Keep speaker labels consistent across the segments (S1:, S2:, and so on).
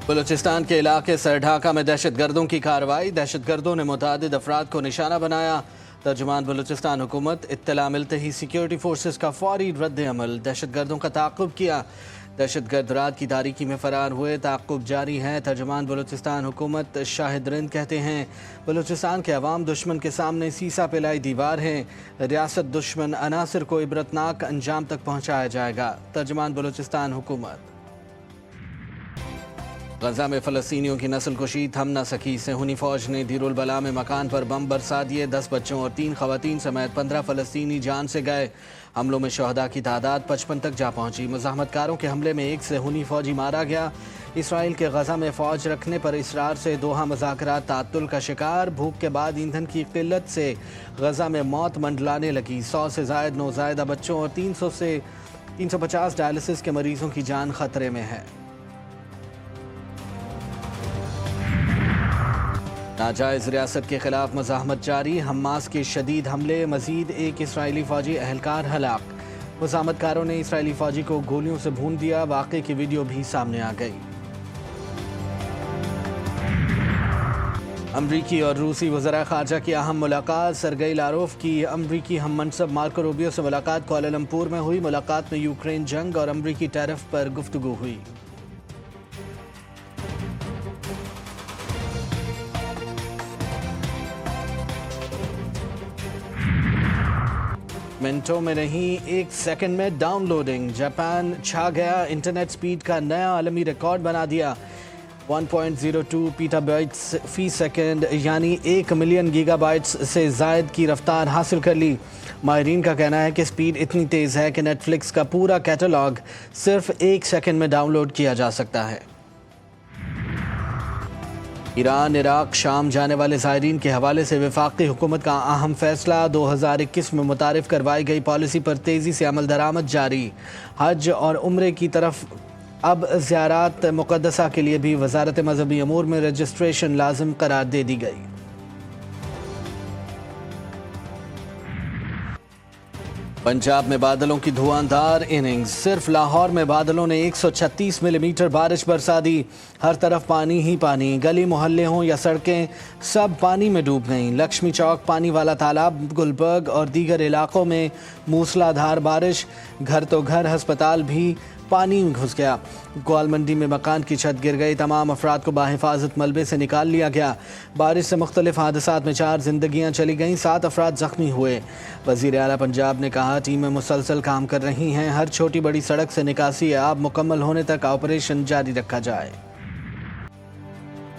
S1: بلوچستان کے علاقے سرڈھاکہ میں دہشت گردوں کی کارروائی، دہشت گردوں نے متعدد افراد کو نشانہ بنایا۔ ترجمان بلوچستان حکومت، اطلاع ملتے ہی سیکیورٹی فورسز کا فوری رد عمل، دہشت گردوں کا تعاقب کیا۔ دہشت گرد رات کی تاریکی میں فرار ہوئے، تعاقب جاری ہے۔ ترجمان بلوچستان حکومت شاہد رند کہتے ہیں بلوچستان کے عوام دشمن کے سامنے سیسا پلائی دیوار ہیں، ریاست دشمن عناصر کو عبرتناک انجام تک پہنچایا جائے گا۔ ترجمان بلوچستان حکومت۔ غزہ میں فلسطینیوں کی نسل کشی تھم نہ سکی، صہیونی فوج نے دیر البلا میں مکان پر بم برسا دیے، 10 بچوں اور 3 خواتین سمیت 15 فلسطینی جان سے گئے۔ حملوں میں شہداء کی تعداد 55 تک جا پہنچی۔ مزاحمت کاروں کے حملے میں ایک صہیونی فوجی مارا گیا۔ اسرائیل کے غزہ میں فوج رکھنے پر اصرار سے دوحہ مذاکرات تعطل کا شکار، بھوک کے بعد ایندھن کی قلت سے غزہ میں موت منڈلانے لگی، 100 سے زائد نوزائیدہ بچوں اور 300 سے 350 ڈائلسس کے مریضوں کی جان خطرے میں ہے۔ ناجائز ریاست کے خلاف مزاحمت جاری، حماس کے شدید حملے، مزید ایک اسرائیلی فوجی اہلکار ہلاک۔ مزاحمت کاروں نے اسرائیلی فوجی کو گولیوں سے بھون دیا، واقعے کی ویڈیو بھی سامنے آ گئی۔ امریکی اور روسی وزراء خارجہ کی اہم ملاقات، سرگئی لاروف کی امریکی ہم منصب مارکو روبیو سے ملاقات کوالالمپور میں ہوئی۔ ملاقات میں یوکرین جنگ اور امریکی ٹیرف پر گفتگو ہوئی۔ منٹوں میں نہیں 1 سیکنڈ میں ڈاؤن لوڈنگ، جاپان چھا گیا، انٹرنیٹ سپیڈ کا نیا عالمی ریکارڈ بنا دیا، 1.02 پیٹا بائٹس فی سیکنڈ یعنی 1 ملین گیگا بائٹس سے زائد کی رفتار حاصل کر لی۔ ماہرین کا کہنا ہے کہ سپیڈ اتنی تیز ہے کہ نیٹ فلکس کا پورا کیٹلاگ صرف 1 سیکنڈ میں ڈاؤن لوڈ کیا جا سکتا ہے۔ ایران، عراق، شام جانے والے زائرین کے حوالے سے وفاقی حکومت کا اہم فیصلہ، 2021 میں متعارف کروائی گئی پالیسی پر تیزی سے عمل درآمد جاری۔ حج اور عمرے کی طرف اب زیارات مقدسہ کے لیے بھی وزارت مذہبی امور میں رجسٹریشن لازم قرار دے دی گئی۔ پنجاب میں بادلوں کی دھواندار اننگز، صرف لاہور میں بادلوں نے 136 ملی میٹر بارش برسا دی، ہر طرف پانی ہی پانی، گلی محلے ہوں یا سڑکیں سب پانی میں ڈوب گئیں۔ لکشمی چوک، پانی والا تالاب، گلبرگ اور دیگر علاقوں میں موسلا دھار بارش، گھر تو گھر، ہسپتال بھی پانی میں گھس گیا۔ گوال منڈی میں مکان کی چھت گر گئی، تمام افراد کو بحفاظت ملبے سے نکال لیا گیا۔ بارش سے مختلف حادثات میں 4 زندگیاں چلی گئیں، 7 افراد زخمی ہوئے۔ وزیر اعلیٰ پنجاب نے کہا ٹیمیں مسلسل کام کر رہی ہیں، ہر چھوٹی بڑی سڑک سے نکاسی آب مکمل ہونے تک آپریشن جاری رکھا جائے۔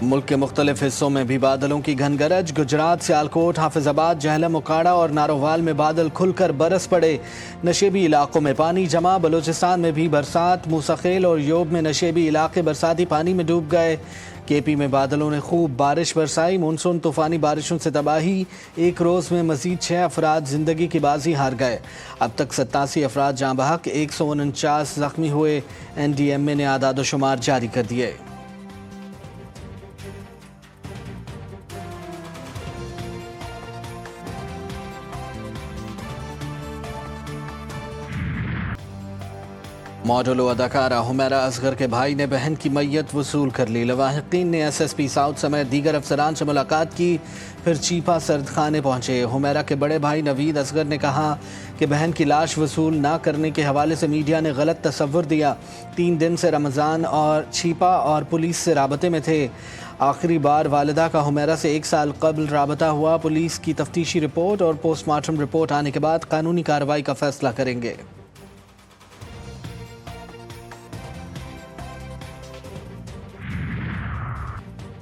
S1: ملک کے مختلف حصوں میں بھی بادلوں کی گھن گرج، گجرات، سیالکوٹ، حافظ آباد، جہلم، اکاڑا اور نارووال میں بادل کھل کر برس پڑے، نشیبی علاقوں میں پانی جمع۔ بلوچستان میں بھی برسات، موسیخیل اور یوب میں نشیبی علاقے برساتی پانی میں ڈوب گئے۔ کے پی میں بادلوں نے خوب بارش برسائی، مونسون طوفانی بارشوں سے تباہی، ایک روز میں مزید 6 افراد زندگی کی بازی ہار گئے۔ اب تک 87 افراد جاں بحق، 149 زخمی ہوئے۔ این ڈی ایم اے نے اعداد و شمار جاری کر دیے۔ ماڈل و اداکارہ حمیرہ اصغر کے بھائی نے بہن کی میت وصول کر لی، لواحقین نے ایس ایس پی ساؤتھ سمیت دیگر افسران سے ملاقات کی، پھر چیپا سرد خانے پہنچے۔ حمیرہ کے بڑے بھائی نوید اصغر نے کہا کہ بہن کی لاش وصول نہ کرنے کے حوالے سے میڈیا نے غلط تصور دیا، 3 دن سے رمضان اور چیپا اور پولیس سے رابطے میں تھے۔ آخری بار والدہ کا حمیرہ سے 1 سال قبل رابطہ ہوا، پولیس کی تفتیشی رپورٹ اور پوسٹ مارٹم رپورٹ آنے کے بعد قانونی کارروائی کا فیصلہ کریں گے۔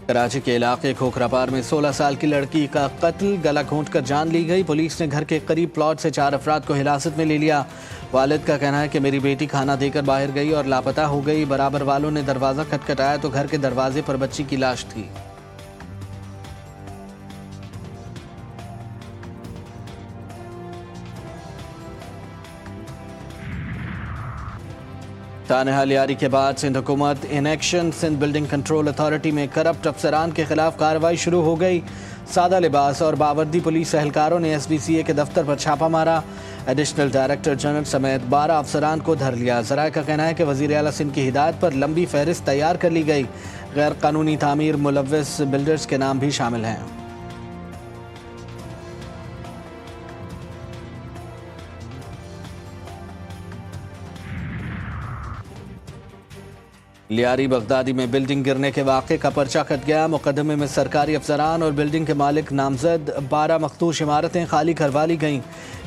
S1: کراچی کے علاقے کھوکھرا پار میں 16 سال کی لڑکی کا قتل، گلا گھونٹ کر جان لی گئی۔ پولیس نے گھر کے قریب پلاٹ سے 4 افراد کو حراست میں لے لیا۔ والد کا کہنا ہے کہ میری بیٹی کھانا دے کر باہر گئی اور لاپتہ ہو گئی، برابر والوں نے دروازہ کھٹکھٹایا تو گھر کے دروازے پر بچی کی لاش تھی۔ تانحہ لیاری کے بعد سندھ حکومت in action, Sindh building control authority میں کرپٹ افسران کے خلاف کارروائی شروع ہو گئی۔ سادہ لباس اور باوردی پولیس اہلکاروں نے ایس بی سی اے کے دفتر پر چھاپہ مارا، ایڈیشنل ڈائریکٹر جنرل سمیت 12 افسران کو دھر لیا۔ ذرائع کا کہنا ہے کہ وزیر اعلیٰ سندھ کی ہدایت پر لمبی فہرست تیار کر لی گئی۔ غیر قانونی تعمیر ملوث بلڈرز کے نام بھی شامل ہیں۔ لیاری بغدادی میں بلڈنگ گرنے کے واقعے کا پرچہ کٹ گیا۔ مقدمے میں سرکاری افسران اور بلڈنگ کے مالک نامزد 12 مخدوش عمارتیں خالی کروا لی گئیں۔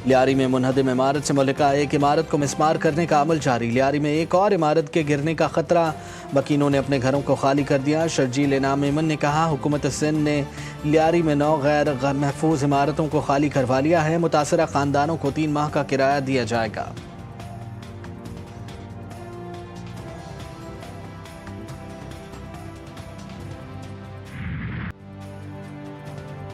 S1: لیاری میں منہدم عمارت سے ملکہ ایک عمارت کو مسمار کرنے کا عمل جاری۔ لیاری میں ایک اور عمارت کے گرنے کا خطرہ، مکینوں نے اپنے گھروں کو خالی کر دیا۔ شرجیل انعام ایمن نے کہا حکومت سندھ نے لیاری میں 9 غیر محفوظ عمارتوں کو خالی کروا لیا ہے۔ متاثرہ خاندانوں کو 3 ماہ کا کرایہ دیا جائے گا۔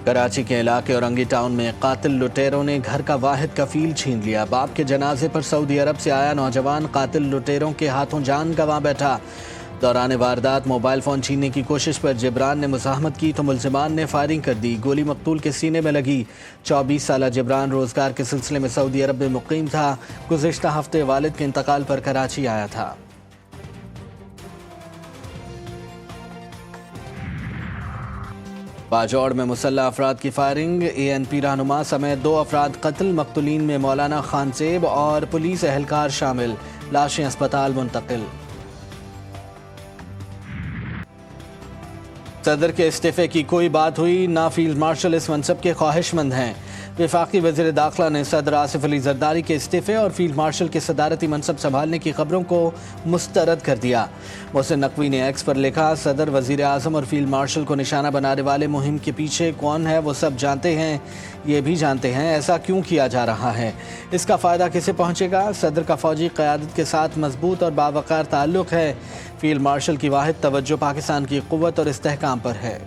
S1: کراچی کے علاقے اورنگی ٹاؤن میں قاتل لٹیروں نے گھر کا واحد کفیل چھین لیا۔ باپ کے جنازے پر سعودی عرب سے آیا نوجوان قاتل لٹیروں کے ہاتھوں جان گنوا بیٹھا۔ دوران واردات موبائل فون چھیننے کی کوشش پر جبران نے مزاحمت کی تو ملزمان نے فائرنگ کر دی۔ گولی مقتول کے سینے میں لگی۔ 24 سالہ جبران روزگار کے سلسلے میں سعودی عرب میں مقیم تھا۔ گزشتہ ہفتے والد کے انتقال پر کراچی آیا تھا۔ باجوڑ میں مسلح افراد کی فائرنگ، ANP رہنما سمیت 2 افراد قتل۔ مقتولین میں مولانا خان زیب اور پولیس اہلکار شامل۔ لاشیں اسپتال منتقل۔ صدر کے استعفے کی کوئی بات ہوئی نہ، فیلڈ مارشل اس منصب کے خواہش مند ہیں۔ وفاقی وزیر داخلہ نے صدر آصف علی زرداری کے استعفے اور فیلڈ مارشل کے صدارتی منصب سنبھالنے کی خبروں کو مسترد کر دیا۔ محسن نقوی نے ایکس پر لکھا صدر، وزیر اعظم اور فیلڈ مارشل کو نشانہ بنانے والے مہم کے پیچھے کون ہے وہ سب جانتے ہیں، یہ بھی جانتے ہیں ایسا کیوں کیا جا رہا ہے، اس کا فائدہ کسے پہنچے گا۔ صدر کا فوجی قیادت کے ساتھ مضبوط اور باوقار تعلق ہے۔ فیلڈ مارشل کی واحد توجہ پاکستان کی قوت اور استحکام پر ہے۔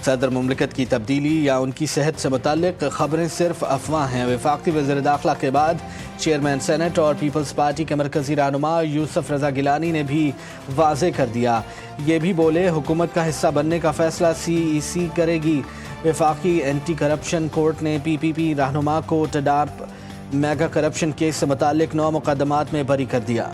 S1: صدر مملکت کی تبدیلی یا ان کی صحت سے متعلق خبریں صرف افواہ ہیں۔ وفاقی وزیر داخلہ کے بعد چیئرمین سینٹ اور پیپلز پارٹی کے مرکزی رہنما یوسف رضا گیلانی نے بھی واضح کر دیا، یہ بھی بولے حکومت کا حصہ بننے کا فیصلہ CEC کرے گی۔ وفاقی اینٹی کرپشن کورٹ نے PPP رہنما کو ٹڈاپ میگا کرپشن کیس سے متعلق 9 مقدمات میں بری کر دیا۔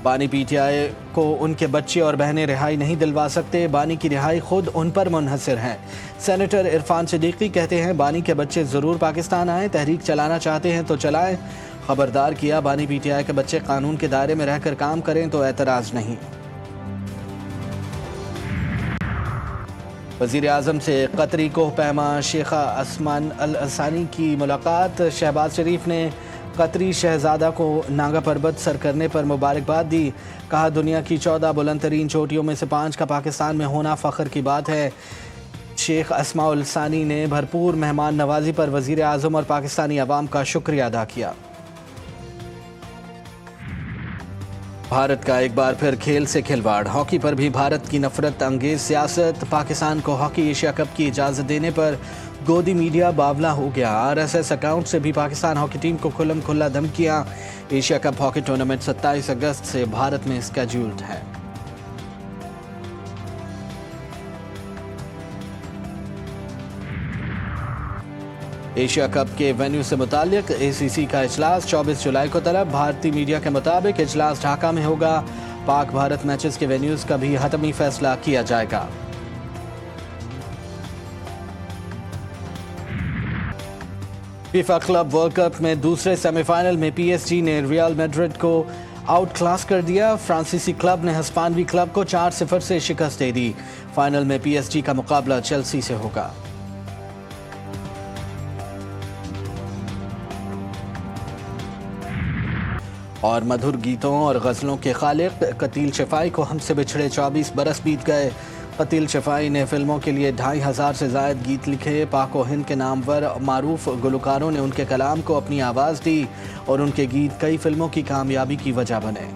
S1: بانی PTI کو ان کے بچے اور بہنیں رہائی نہیں دلوا سکتے، بانی کی رہائی خود ان پر منحصر ہے۔ سینیٹر عرفان صدیقی کہتے ہیں بانی کے بچے ضرور پاکستان آئیں، تحریک چلانا چاہتے ہیں تو چلائیں۔ خبردار کیا بانی PTI کے بچے قانون کے دائرے میں رہ کر کام کریں تو اعتراض نہیں۔ وزیر اعظم سے قطری کوہ پیما شیخہ عثمان الثانی کی ملاقات۔ شہباز شریف نے قطری شہزادہ کو نانگا پربت سر کرنے پر مبارکباد دی۔ کہا دنیا کی 14 بلند ترین چوٹیوں میں سے 5 کا پاکستان میں ہونا فخر کی بات ہے۔ شیخ اسماء الثانی نے بھرپور مہمان نوازی پر وزیر اعظم اور پاکستانی عوام کا شکریہ ادا کیا۔ بھارت کا ایک بار پھر کھیل سے کھلواڑ، ہاکی پر بھی بھارت کی نفرت انگیز سیاست۔ پاکستان کو ہاکی ایشیا کپ کی اجازت دینے پر گودی میڈیا باولا ہو گیا۔ RSS اکاؤنٹ سے بھی پاکستان ہاکی ٹیم کو کھلم کھلا دھمکیاں۔ ایشیا کپ ہاکی ٹورنامنٹ 27 اگست سے بھارت میں اسکیڈولڈ ہے۔ ایشیا کپ کے وینیو سے متعلق ACC کا اجلاس 24 جولائی کو طلب۔ بھارتی میڈیا کے مطابق اجلاس ڈھاکہ میں ہوگا۔ پاک بھارت میچز کے وینیوز کا بھی حتمی فیصلہ کیا جائے گا۔ فیفا کلب ورلڈ کپ میں دوسرے سیمی فائنل میں PSG نے ریال میڈرڈ کو آؤٹ کلاس کر دیا۔ فرانسیسی کلب نے ہسپانوی کلب کو 4-0 سے شکست دے دی۔ فائنل میں PSG کا مقابلہ چیلسی سے ہوگا۔ اور مدھر گیتوں اور غزلوں کے خالق قتیل شفائی کو ہم سے بچھڑے 24 برس بیت گئے۔ قتیل شفائی نے فلموں کے لیے 2500 سے زائد گیت لکھے۔ پاک و ہند کے نامور معروف گلوکاروں نے ان کے کلام کو اپنی آواز دی اور ان کے گیت کئی فلموں کی کامیابی کی وجہ بنے۔